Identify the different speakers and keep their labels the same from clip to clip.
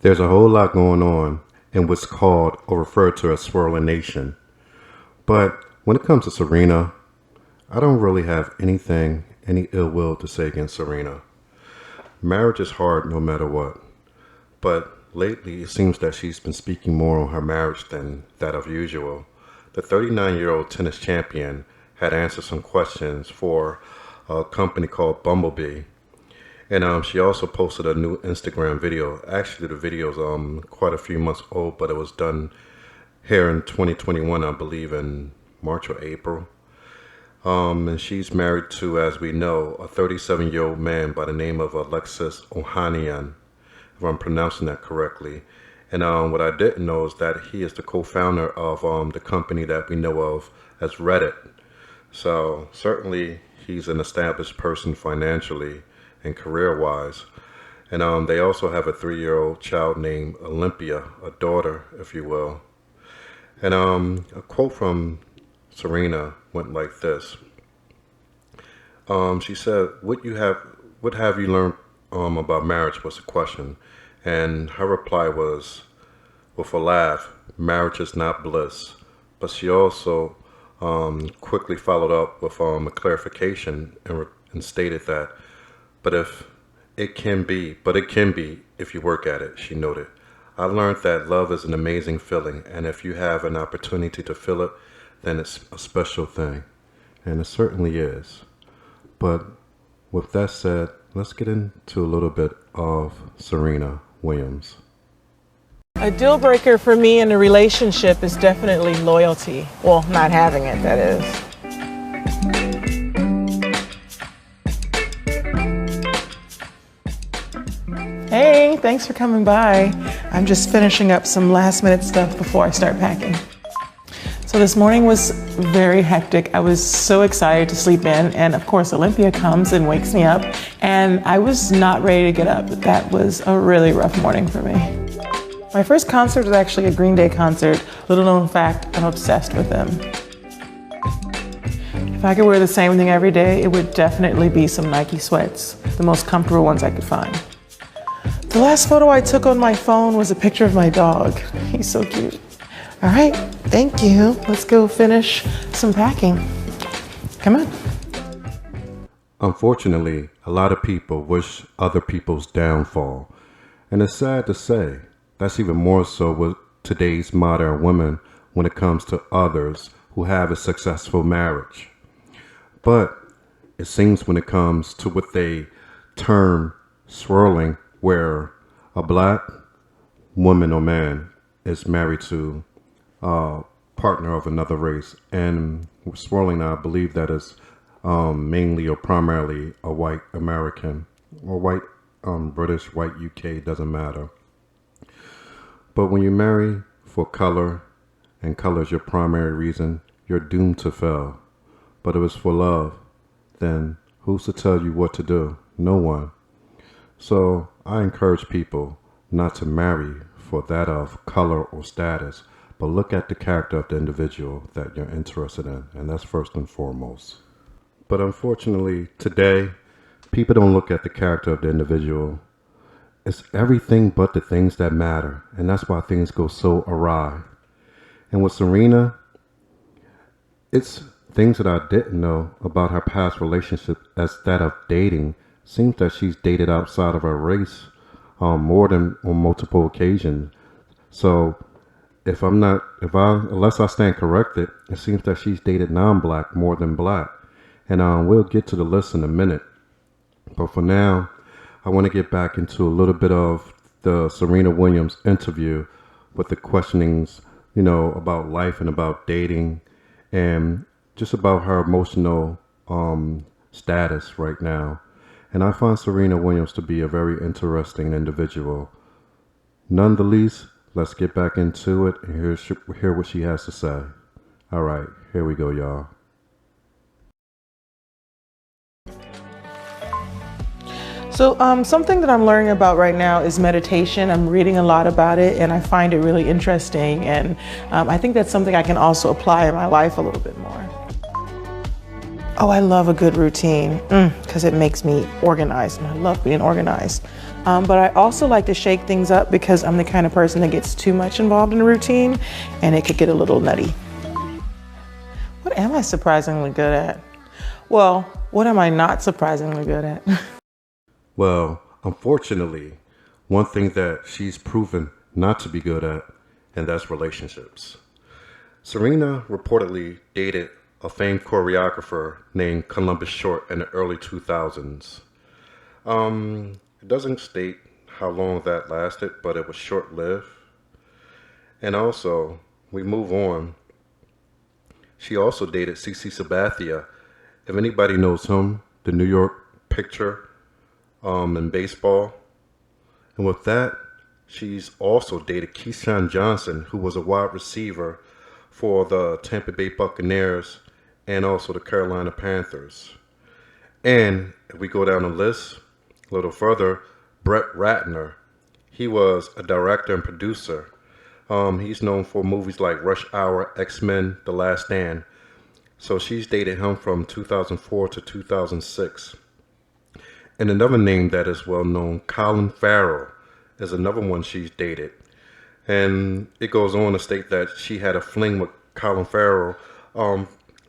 Speaker 1: There's a whole lot going on in what's called or referred to as swirling nation. But when it comes to Serena, I don't really have any ill will to say against Serena. Marriage is hard no matter what. But lately it seems that she's been speaking more on her marriage than that of usual. The 39-year-old tennis champion had answered some questions for a company called Bumblebee. And she also posted a new Instagram video. Actually, the video's quite a few months old, but it was done here in 2021, I believe, in March or April. And she's married to, as we know, a 37-year-old man by the name of Alexis Ohanian, if I'm pronouncing that correctly. And what I didn't know is that he is the co-founder of the company that we know of as Reddit. So certainly he's an established person financially and career-wise. And they also have a 3-year-old child named Olympia, a daughter, if you will. And a quote from Serena went like this. She said, what have you learned about marriage was the question. And her reply was, with a laugh, marriage is not bliss. But she also quickly followed up with a clarification and stated that, but it can be if you work at it, she noted. I learned that love is an amazing feeling, and if you have an opportunity to feel it, then it's a special thing. And it certainly is. But with that said, let's get into a little bit of Serena Williams.
Speaker 2: A deal breaker for me in a relationship is definitely loyalty. Well, not having it, that is. Hey, thanks for coming by. I'm just finishing up some last minute stuff before I start packing. So this morning was very hectic. I was so excited to sleep in, and of course Olympia comes and wakes me up, and I was not ready to get up. That was a really rough morning for me. My first concert was actually a Green Day concert. Little known fact, I'm obsessed with them. If I could wear the same thing every day, it would definitely be some Nike sweats, the most comfortable ones I could find. The last photo I took on my phone was a picture of my dog. He's so cute. All right, thank you. Let's go finish some packing. Come on.
Speaker 1: Unfortunately, a lot of people wish other people's downfall. And it's sad to say, that's even more so with today's modern women when it comes to others who have a successful marriage. But it seems when it comes to what they term swirling, where a black woman or man is married to a partner of another race. And swirling, I believe that is mainly or primarily a white American or white British, white UK, doesn't matter. But when you marry for color, and color is your primary reason, you're doomed to fail. But if it's for love, then who's to tell you what to do? No one. So I encourage people not to marry for that of color or status, but look at the character of the individual that you're interested in, and that's first and foremost. But unfortunately, today, people don't look at the character of the individual. It's everything but the things that matter, and that's why things go so awry. And with Serena, it's things that I didn't know about her past relationship as that of dating. Seems that she's dated outside of her race more than on multiple occasions. So unless I stand corrected, it seems that she's dated non-black more than black. And we'll get to the list in a minute. But for now, I want to get back into a little bit of the Serena Williams interview with the questionings, about life and about dating and just about her emotional status right now. And I find Serena Williams to be a very interesting individual. None the least, let's get back into it and hear what she has to say. All right, here we go, y'all.
Speaker 2: So something that I'm learning about right now is meditation. I'm reading a lot about it, and I find it really interesting. And I think that's something I can also apply in my life a little bit more. Oh, I love a good routine because it makes me organized, and I love being organized. But I also like to shake things up because I'm the kind of person that gets too much involved in a routine and it could get a little nutty. What am I surprisingly good at? Well, what am I not surprisingly good at?
Speaker 1: Well, unfortunately, one thing that she's proven not to be good at, and that's relationships. Serena reportedly dated a famed choreographer named Columbus Short in the early 2000s. It doesn't state how long that lasted, but it was short-lived. And also, we move on. She also dated CC Sabathia. If anybody knows him, the New York pitcher in baseball. And with that, she's also dated Keyshawn Johnson, who was a wide receiver for the Tampa Bay Buccaneers and also the Carolina Panthers. And if we go down the list a little further, Brett Ratner, he was a director and producer. He's known for movies like Rush Hour, X-Men, The Last Stand. So she's dated him from 2004 to 2006. And another name that is well known, Colin Farrell, is another one she's dated. And it goes on to state that she had a fling with Colin Farrell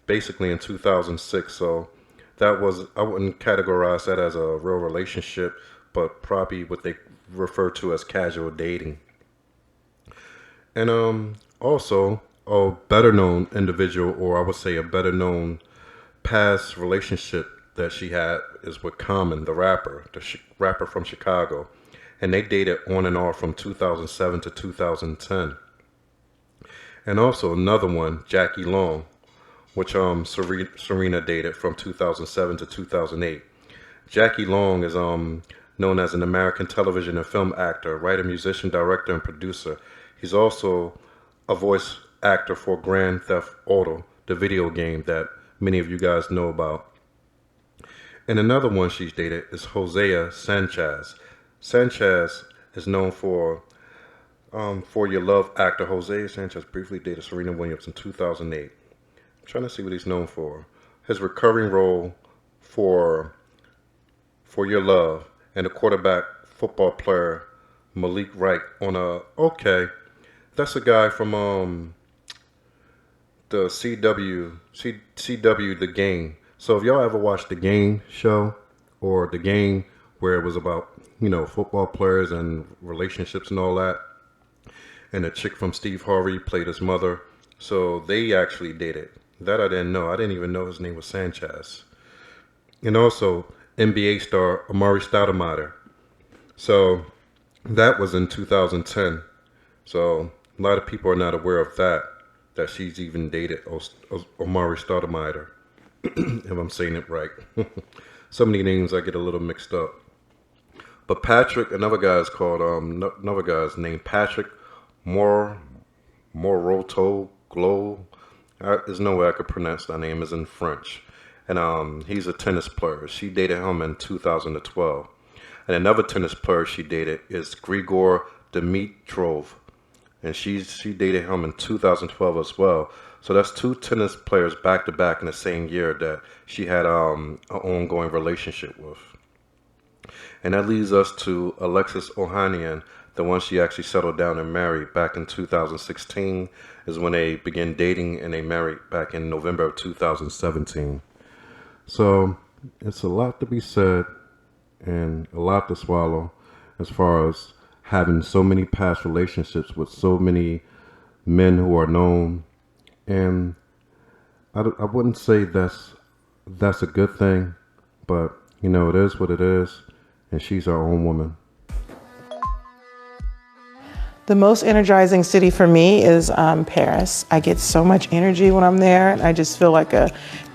Speaker 1: basically in 2006. So that was, I wouldn't categorize that as a real relationship, but probably what they refer to as casual dating. And also, a better known individual, or I would say a better known past relationship that she had is with Common, the rapper, rapper from Chicago. And they dated on and off from 2007 to 2010. And also another one, Jackie Long, which Serena dated from 2007 to 2008. Jackie Long is known as an American television and film actor, writer, musician, director, and producer. He's also a voice actor for Grand Theft Auto, the video game that many of you guys know about. And another one she's dated is Hosea Sanchez. Sanchez is known for Your Love actor. Hosea Sanchez briefly dated Serena Williams in 2008. I'm trying to see what he's known for. His recurring role for Your Love and the quarterback football player Malik Wright on that's a guy from the CW, The Game. So if y'all ever watched The Game show, or The Game where it was about, football players and relationships and all that, and a chick from Steve Harvey played his mother, so they actually dated. That I didn't know. I didn't even know his name was Sanchez. And also NBA star Amari Stoudemire. So that was in 2010. So a lot of people are not aware of that she's even dated Amari Stoudemire, if I'm saying it right. So many names I get a little mixed up. But Patrick, another guy's named Patrick Moroto Glow. There's no way I could pronounce that name. It's in French. And he's a tennis player. She dated him in 2012. And another tennis player she dated is Grigor Dimitrov. And she dated him in 2012 as well. So that's two tennis players back to back in the same year that she had an ongoing relationship with. And that leads us to Alexis Ohanian, the one she actually settled down and married back in 2016 is when they began dating, and they married back in November of 2017. So it's a lot to be said and a lot to swallow as far as having so many past relationships with so many men who are known. And I wouldn't say that's a good thing, but it is what it is, and she's our own woman.
Speaker 2: The most energizing city for me is Paris. I get so much energy when I'm there, and I just feel like a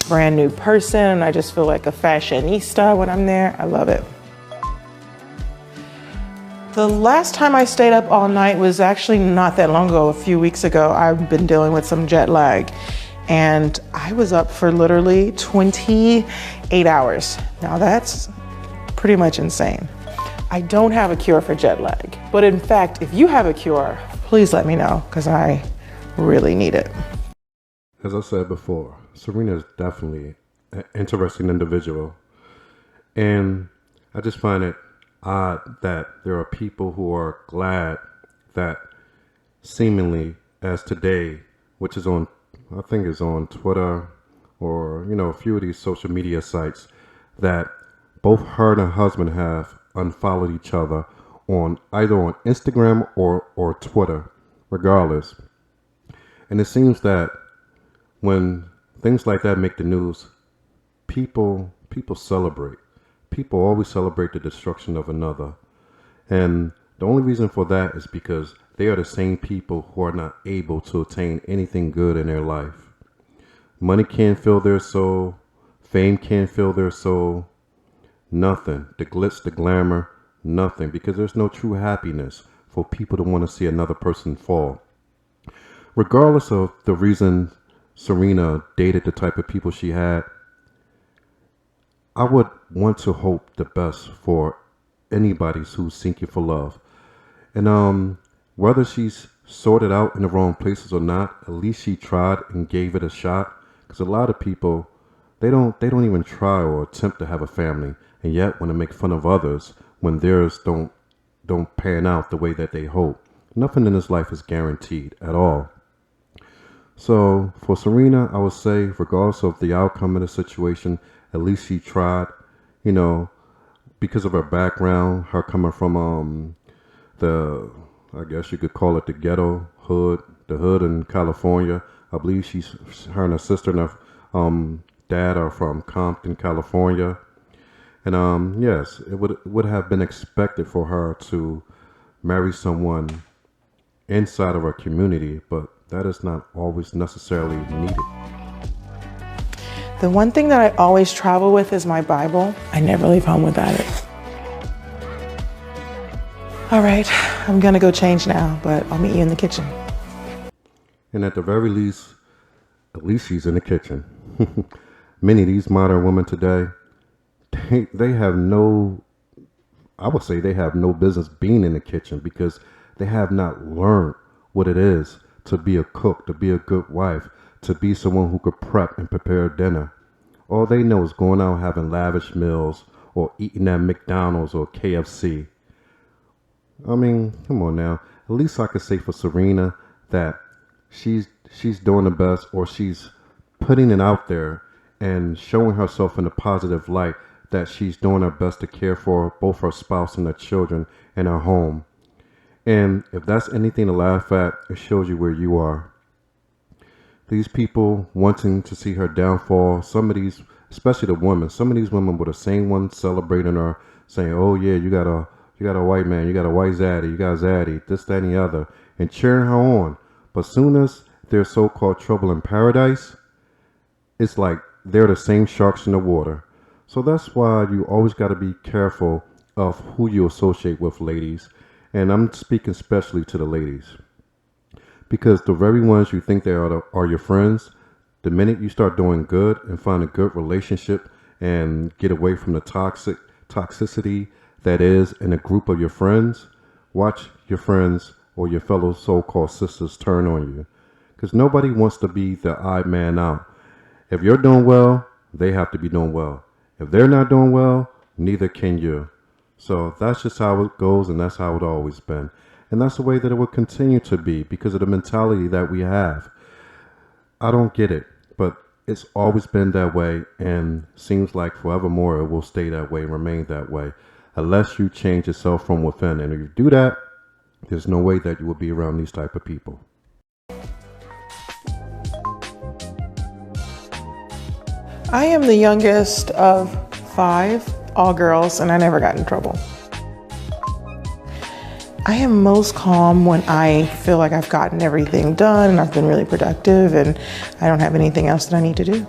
Speaker 2: brand new person. I just feel like a fashionista when I'm there. I love it. The last time I stayed up all night was actually not that long ago, a few weeks ago. I've been dealing with some jet lag, and I was up for literally 28 hours. Now that's pretty much insane. I don't have a cure for jet lag, but in fact, if you have a cure, please let me know, because I really need it.
Speaker 1: As I said before, Serena is definitely an interesting individual. And I just find it odd that there are people who are glad that seemingly as today, which is on, I think is on Twitter or, a few of these social media sites, that both her and her husband have unfollowed each other on either on Instagram or Twitter, regardless. And it seems that when things like that make the news, people celebrate. People always celebrate the destruction of another. And the only reason for that is because they are the same people who are not able to attain anything good in their life. Money can't fill their soul. Fame can't fill their soul. Nothing. The glitz, the glamour, nothing. Because there's no true happiness for people to want to see another person fall. Regardless of the reason Serena dated the type of people she had, I would want to hope the best for anybody who's seeking for love. And whether she's sorted out in the wrong places or not, at least she tried and gave it a shot. Because a lot of people, they don't even try or attempt to have a family, and yet want to make fun of others when theirs don't pan out the way that they hope. Nothing in this life is guaranteed at all. So for Serena, I would say, regardless of the outcome of the situation, at least she tried, because of her background, her coming from I guess you could call it the ghetto hood, the hood in California. I believe her and her sister and her dad are from Compton, California. And yes, it would have been expected for her to marry someone inside of our community, but that is not always necessarily needed.
Speaker 2: The one thing that I always travel with is my Bible. I never leave home without it. All right, I'm gonna go change now, but I'll meet you in the kitchen.
Speaker 1: And at the very least, at least she's in the kitchen. Many of these modern women today, they have no, I would say they have no business being in the kitchen because they have not learned what it is to be a cook, to be a good wife, to be someone who could prep and prepare dinner. All they know is going out having lavish meals or eating at McDonald's or KFC. I mean, come on now. At least I could say for Serena that she's doing the best, or she's putting it out there and showing herself in a positive light that she's doing her best to care for both her spouse and her children and her home. And if that's anything to laugh at, it shows you where you are. These people wanting to see her downfall, some of these, especially the women, some of these women were the same ones celebrating her, saying, oh yeah, you got a white man, you got a white zaddy, you got zaddy, this, that, and the other, and cheering her on. But soon as there's so-called trouble in paradise, it's like they're the same sharks in the water. So that's why you always got to be careful of who you associate with, ladies. And I'm speaking especially to the ladies. Because the very ones you think they are your friends, the minute you start doing good and find a good relationship and get away from the toxicity that is in a group of your friends, watch your friends or your fellow so-called sisters turn on you. Because nobody wants to be the odd man out. If you're doing well, they have to be doing well. If they're not doing well, neither can you. So that's just how it goes, and that's how it's always been. And that's the way that it will continue to be because of the mentality that we have. I don't get it, but it's always been that way, and seems like forevermore it will stay that way, remain that way, unless you change yourself from within. And if you do that, there's no way that you will be around these type of people.
Speaker 2: I am the youngest of 5, all girls, and I never got in trouble. I am most calm when I feel like I've gotten everything done and I've been really productive and I don't have anything else that I need to do.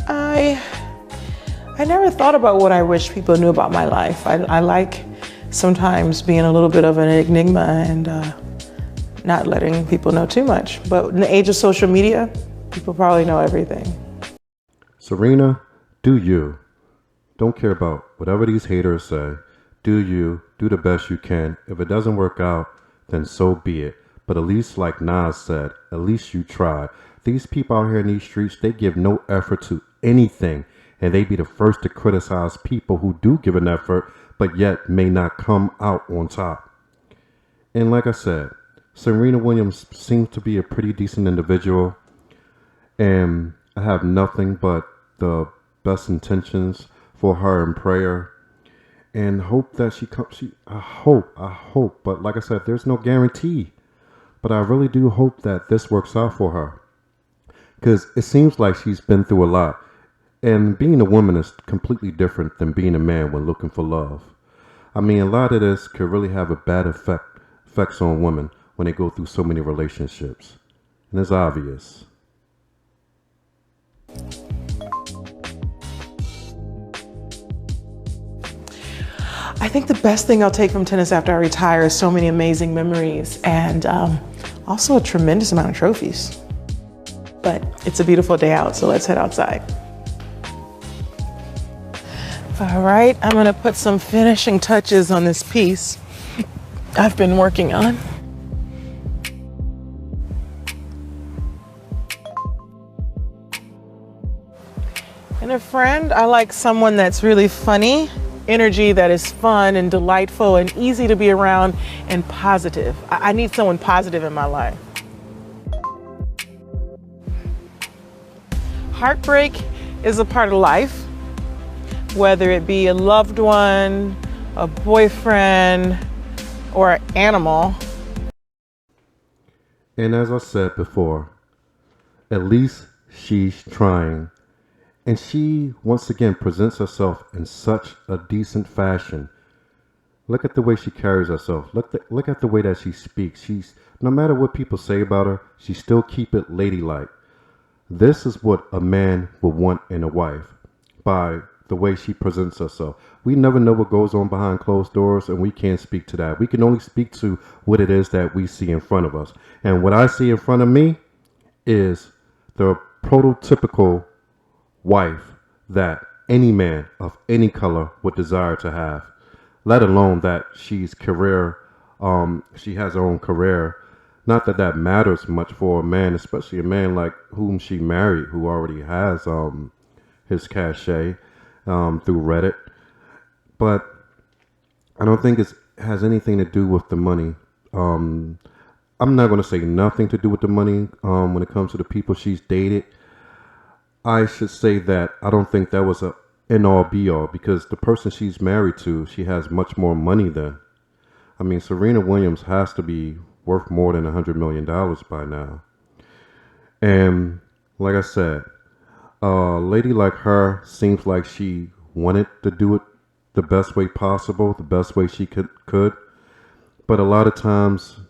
Speaker 2: I never thought about what I wish people knew about my life. I like sometimes being a little bit of an enigma and not letting people know too much. But in the age of social media, people probably know everything.
Speaker 1: Serena, do you. Don't care about whatever these haters say. Do you. Do the best you can. If it doesn't work out, then so be it. But at least, like Nas said, at least you tried. These people out here in these streets, they give no effort to anything. And they be the first to criticize people who do give an effort, but yet may not come out on top. And like I said, Serena Williams seems to be a pretty decent individual. And I have nothing but the best intentions for her in prayer. And hope that she comes. I hope. But like I said, there's no guarantee. But I really do hope that this works out for her. Because it seems like she's been through a lot. And being a woman is completely different than being a man when looking for love. I mean, a lot of this could really have a bad effects on women when they go through so many relationships. And it's obvious.
Speaker 2: I think the best thing I'll take from tennis after I retire is so many amazing memories and also a tremendous amount of trophies. But it's a beautiful day out, so let's head outside. All right, I'm gonna put some finishing touches on this piece I've been working on. And a friend, I like someone that's really funny, energy that is fun and delightful and easy to be around and positive. I need someone positive in my life. Heartbreak is a part of life, whether it be a loved one, a boyfriend, or an animal.
Speaker 1: And as I said before, at least she's trying. And she, once again, presents herself in such a decent fashion. Look at the way she carries herself. Look at the way that she speaks. No matter what people say about her, she still keep it ladylike. This is what a man would want in a wife, by the way she presents herself. We never know what goes on behind closed doors, and we can't speak to that. We can only speak to what it is that we see in front of us. And what I see in front of me is the prototypical wife that any man of any color would desire to have, let alone that she has her own career. Not that that matters much for a man, especially a man like whom she married, who already has his cachet through Reddit. But I don't think it has anything to do with the money. I'm not going to say nothing to do with the money when it comes to the people she's dated. I should say that I don't think that was a end-all be-all, because the person she's married to, she has much more money than. I mean, Serena Williams has to be worth more than $100 million by now. And like I said, a lady like her seems like she wanted to do it the best way possible, the best way she could. But a lot of times,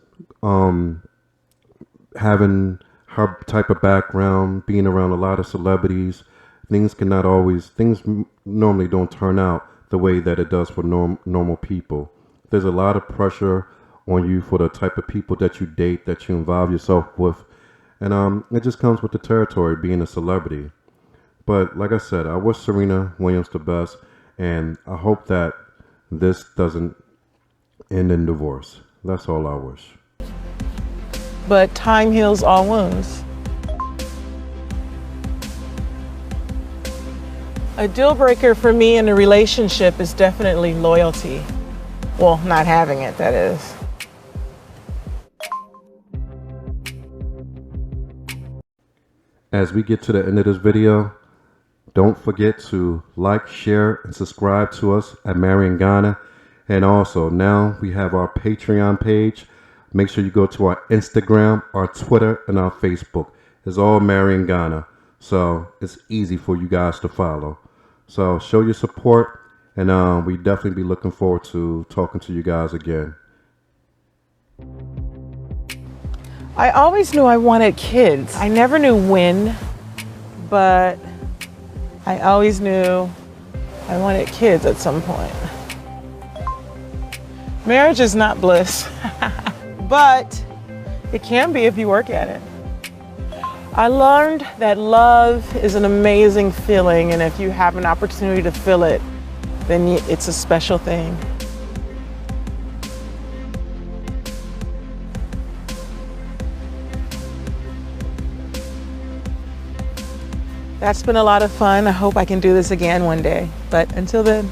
Speaker 1: having her type of background, being around a lot of celebrities, things normally don't turn out the way that it does for normal people. There's a lot of pressure on you for the type of people that you date, that you involve yourself with. And it just comes with the territory, being a celebrity. But like I said, I wish Serena Williams the best, and I hope that this doesn't end in divorce. That's all I wish.
Speaker 2: But time heals all wounds. A deal breaker for me in a relationship is definitely loyalty. Well, not having it, that is.
Speaker 1: As we get to the end of this video, don't forget to like, share, and subscribe to us at Marion Ghana. And also, now we have our Patreon page. Make sure you go to our Instagram, our Twitter, and our Facebook. It's all Marion Ghana. So it's easy for you guys to follow. So show your support, and we definitely be looking forward to talking to you guys again.
Speaker 2: I always knew I wanted kids. I never knew when, but I always knew I wanted kids at some point. Marriage is not bliss, but it can be if you work at it. I learned that love is an amazing feeling, and if you have an opportunity to feel it, then it's a special thing. That's been a lot of fun. I hope I can do this again one day. But until then,